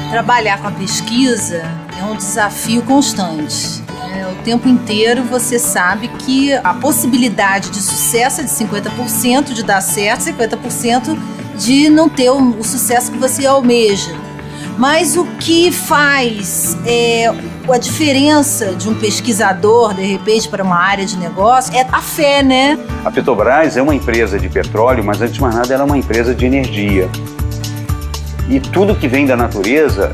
Trabalhar com a pesquisa é um desafio constante. O tempo inteiro você sabe que a possibilidade de sucesso é de 50%, de dar certo, 50% de não ter o sucesso que você almeja. Mas o que faz a diferença de um pesquisador, de repente, para uma área de negócio, é a fé, né? A Petrobras é uma empresa de petróleo, mas antes de mais nada ela é uma empresa de energia. E tudo que vem da natureza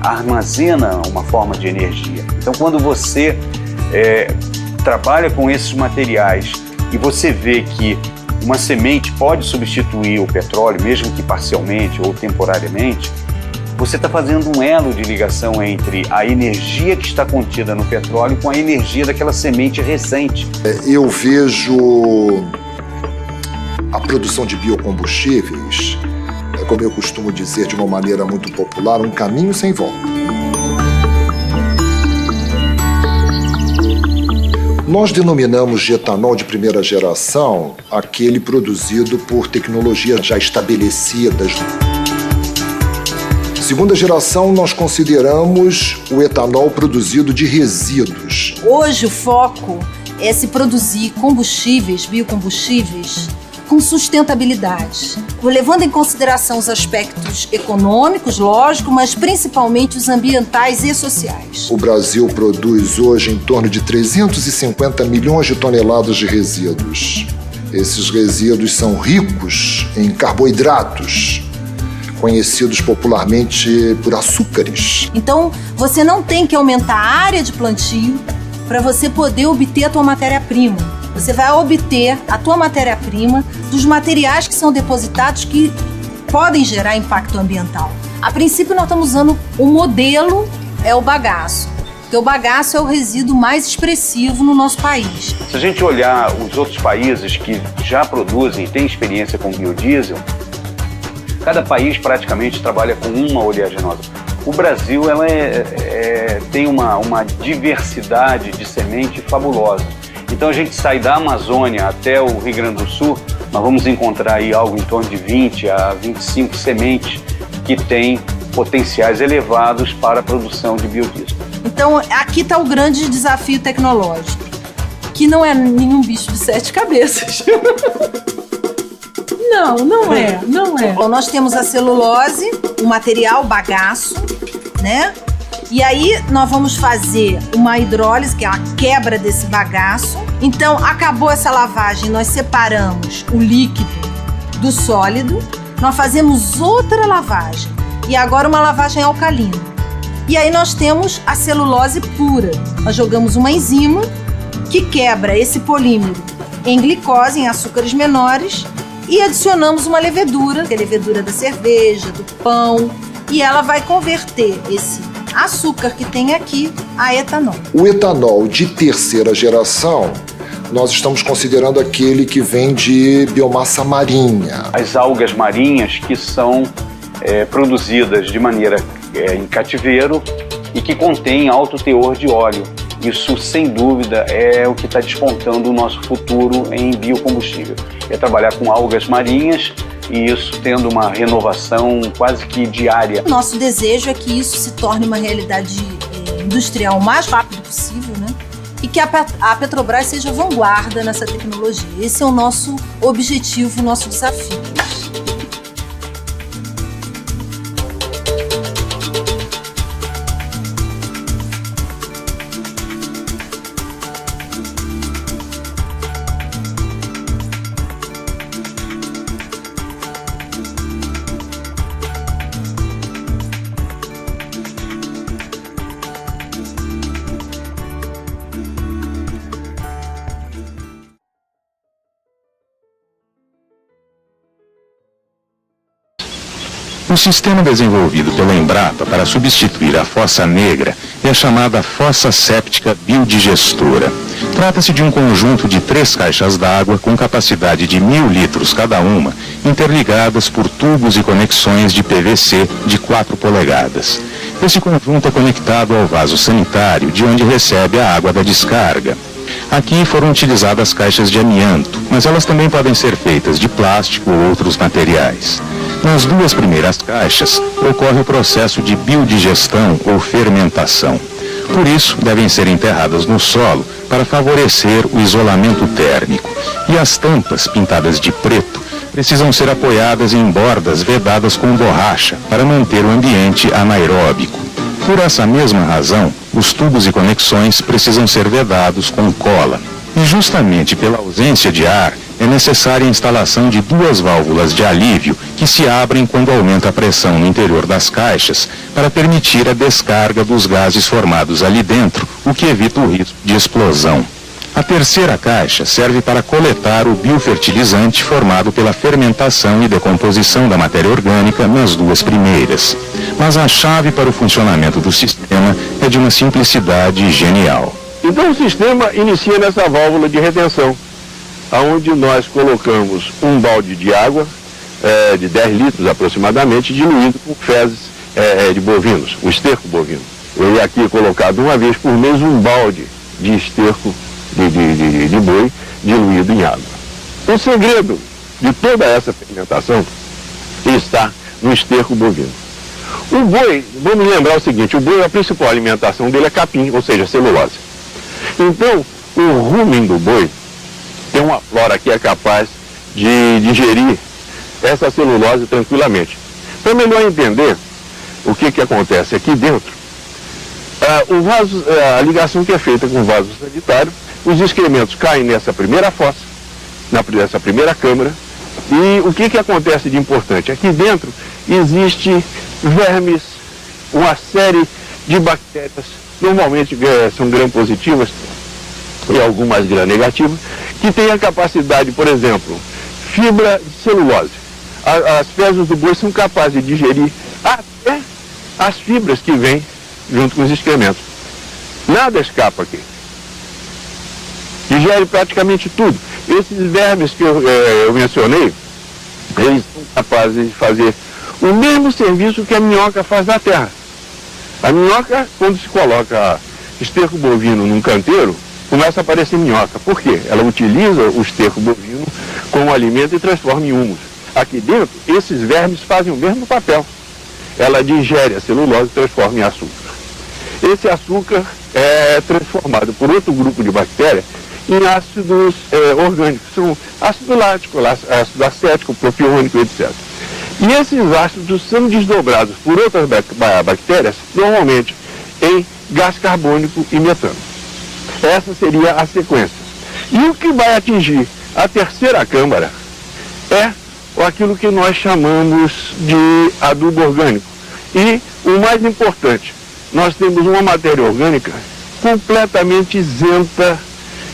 armazena uma forma de energia. Então, quando você trabalha com esses materiais e você vê que uma semente pode substituir o petróleo, mesmo que parcialmente ou temporariamente, você está fazendo um elo de ligação entre a energia que está contida no petróleo com a energia daquela semente recente. Eu vejo a produção de biocombustíveis, como eu costumo dizer de uma maneira muito popular, um caminho sem volta. Nós denominamos de etanol de primeira geração aquele produzido por tecnologias já estabelecidas. Segunda geração, nós consideramos o etanol produzido de resíduos. Hoje o foco é se produzir combustíveis, biocombustíveis, com sustentabilidade, levando em consideração os aspectos econômicos, lógico, mas principalmente os ambientais e sociais. O Brasil produz hoje em torno de 350 milhões de toneladas de resíduos. Esses resíduos são ricos em carboidratos, conhecidos popularmente por açúcares. Então, você não tem que aumentar a área de plantio para você poder obter a tua matéria-prima. Você vai obter a tua matéria-prima dos materiais que são depositados que podem gerar impacto ambiental. A princípio, nós estamos usando o modelo, é o bagaço. Porque o bagaço é o resíduo mais expressivo no nosso país. Se a gente olhar os outros países que já produzem e têm experiência com biodiesel, cada país praticamente trabalha com uma oleaginosa. O Brasil tem uma diversidade de semente fabulosa. Então a gente sai da Amazônia até o Rio Grande do Sul, nós vamos encontrar aí algo em torno de 20 a 25 sementes que têm potenciais elevados para a produção de biodiesel. Então aqui está o grande desafio tecnológico, que não é nenhum bicho de 7 cabeças. Não é. Bom, nós temos a celulose, o material bagaço, né? E aí nós vamos fazer uma hidrólise, que é a quebra desse bagaço. Então, acabou essa lavagem, nós separamos o líquido do sólido, nós fazemos outra lavagem, e agora uma lavagem alcalina. E aí nós temos a celulose pura. Nós jogamos uma enzima que quebra esse polímero em glicose, em açúcares menores, e adicionamos uma levedura, que é a levedura da cerveja, do pão, e ela vai converter esse açúcar que tem aqui a etanol. O etanol de terceira geração, nós estamos considerando aquele que vem de biomassa marinha. As algas marinhas que são produzidas de maneira em cativeiro e que contêm alto teor de óleo. Isso, sem dúvida, é o que está despontando o nosso futuro em biocombustível. É trabalhar com algas marinhas e isso tendo uma renovação quase que diária. Nosso desejo é que isso se torne uma realidade industrial o mais rápido possível, né? E que a Petrobras seja vanguarda nessa tecnologia. Esse é o nosso objetivo, o nosso desafio. O sistema desenvolvido pela Embrapa para substituir a fossa negra é a chamada fossa séptica biodigestora. Trata-se de um conjunto de 3 caixas d'água com capacidade de 1.000 litros cada uma, interligadas por tubos e conexões de PVC de 4 polegadas. Esse conjunto é conectado ao vaso sanitário, de onde recebe a água da descarga. Aqui foram utilizadas caixas de amianto, mas elas também podem ser feitas de plástico ou outros materiais. Nas duas primeiras caixas, ocorre o processo de biodigestão ou fermentação. Por isso, devem ser enterradas no solo para favorecer o isolamento térmico. E as tampas, pintadas de preto, precisam ser apoiadas em bordas vedadas com borracha para manter o ambiente anaeróbico. Por essa mesma razão, os tubos e conexões precisam ser vedados com cola. E justamente pela ausência de ar, é necessária a instalação de duas válvulas de alívio que se abrem quando aumenta a pressão no interior das caixas para permitir a descarga dos gases formados ali dentro, o que evita o risco de explosão. A terceira caixa serve para coletar o biofertilizante formado pela fermentação e decomposição da matéria orgânica nas duas primeiras. Mas a chave para o funcionamento do sistema é de uma simplicidade genial. Então o sistema inicia nessa válvula de retenção, onde nós colocamos um balde de água de 10 litros aproximadamente, diluído com fezes de bovinos, o esterco bovino. Eu ia aqui colocado uma vez por mês um balde de esterco de boi diluído em água. O segredo de toda essa fermentação está no esterco bovino. O boi, vamos lembrar o seguinte, o boi, a principal alimentação dele é capim, ou seja, celulose. Então, o rumen do boi tem uma flora que é capaz de digerir essa celulose tranquilamente. Para melhor entender o que acontece aqui dentro, a ligação que é feita com o vaso sanitário, os excrementos caem nessa primeira fossa, nessa primeira câmara, e o que acontece de importante? Aqui dentro existe vermes, uma série de bactérias, normalmente são gram-positivas e algumas gram-negativas, que têm a capacidade, por exemplo, fibra de celulose. As fezes do boi são capazes de digerir até as fibras que vêm junto com os excrementos. Nada escapa aqui. Digere praticamente tudo. Esses vermes que eu mencionei, eles são capazes de fazer o mesmo serviço que a minhoca faz na terra. A minhoca, quando se coloca esterco bovino num canteiro, começa a aparecer minhoca. Por quê? Ela utiliza o esterco bovino como alimento e transforma em humus. Aqui dentro, esses vermes fazem o mesmo papel. Ela digere a celulose e transforma em açúcar. Esse açúcar é transformado por outro grupo de bactérias em ácidos orgânicos. São ácido lático, ácido acético, propiônico, etc. E esses ácidos são desdobrados por outras bactérias, normalmente em gás carbônico e metano. Essa seria a sequência. E o que vai atingir a terceira câmara é aquilo que nós chamamos de adubo orgânico. E o mais importante, nós temos uma matéria orgânica completamente isenta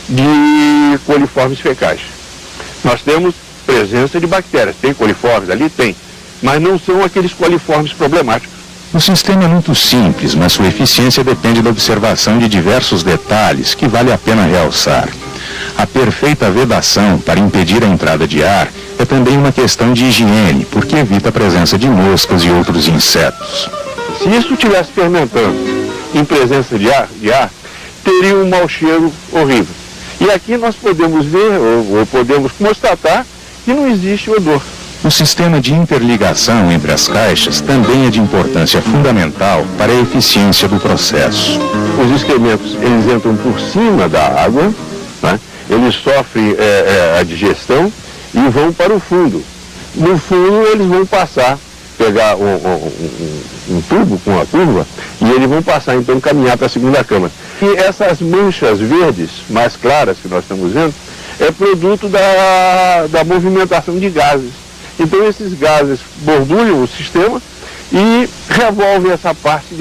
de coliformes fecais. Nós temos presença de bactérias, tem coliformes ali? Tem, mas não são aqueles coliformes problemáticos. O sistema é muito simples, mas sua eficiência depende da observação de diversos detalhes que vale a pena realçar. A perfeita vedação para impedir a entrada de ar é também uma questão de higiene, porque evita a presença de moscas e outros insetos. Se isso estivesse fermentando em presença de ar, teria um mau cheiro horrível. E aqui nós podemos ver, ou podemos constatar, que não existe odor. O sistema de interligação entre as caixas também é de importância fundamental para a eficiência do processo. Os excrementos, eles entram por cima da água, né? Eles sofrem a digestão e vão para o fundo. No fundo, eles vão pegar um tubo com a curva e eles vão passar, então, caminhar para a segunda câmara. E essas manchas verdes, mais claras que nós estamos vendo, é produto da movimentação de gases. Então esses gases borbulham o sistema e revolvem essa parte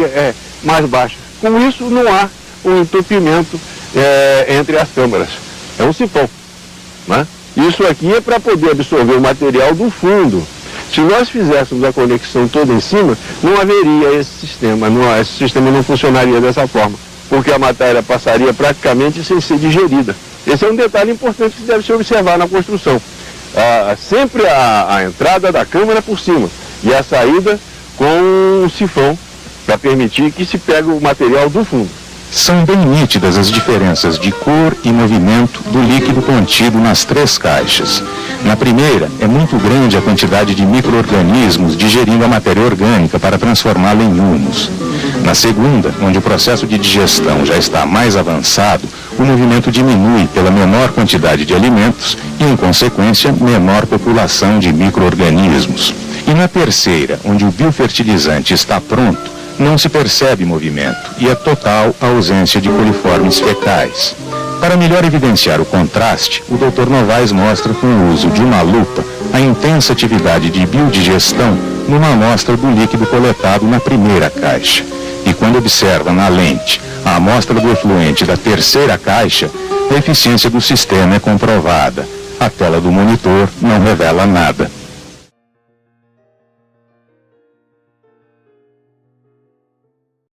mais baixa. Com isso não há um entupimento entre as câmaras. É um sifão, né? Isso aqui é para poder absorver o material do fundo. Se nós fizéssemos a conexão toda em cima, não haveria esse sistema, esse sistema não funcionaria dessa forma, porque a matéria passaria praticamente sem ser digerida. Esse é um detalhe importante que deve se observar na construção. Sempre a entrada da câmara por cima e a saída com um sifão para permitir que se pegue o material do fundo. São bem nítidas as diferenças de cor e movimento do líquido contido nas três caixas. Na primeira, é muito grande a quantidade de micro-organismos digerindo a matéria orgânica para transformá-la em humus. Na segunda, onde o processo de digestão já está mais avançado, o movimento diminui pela menor quantidade de alimentos e, em consequência, menor população de micro-organismos. E na terceira, onde o biofertilizante está pronto, não se percebe movimento e é total a ausência de coliformes fecais. Para melhor evidenciar o contraste, o Dr. Novaes mostra com o uso de uma lupa a intensa atividade de biodigestão numa amostra do líquido coletado na primeira caixa. E quando observa na lente a amostra do efluente da terceira caixa, a eficiência do sistema é comprovada. A tela do monitor não revela nada.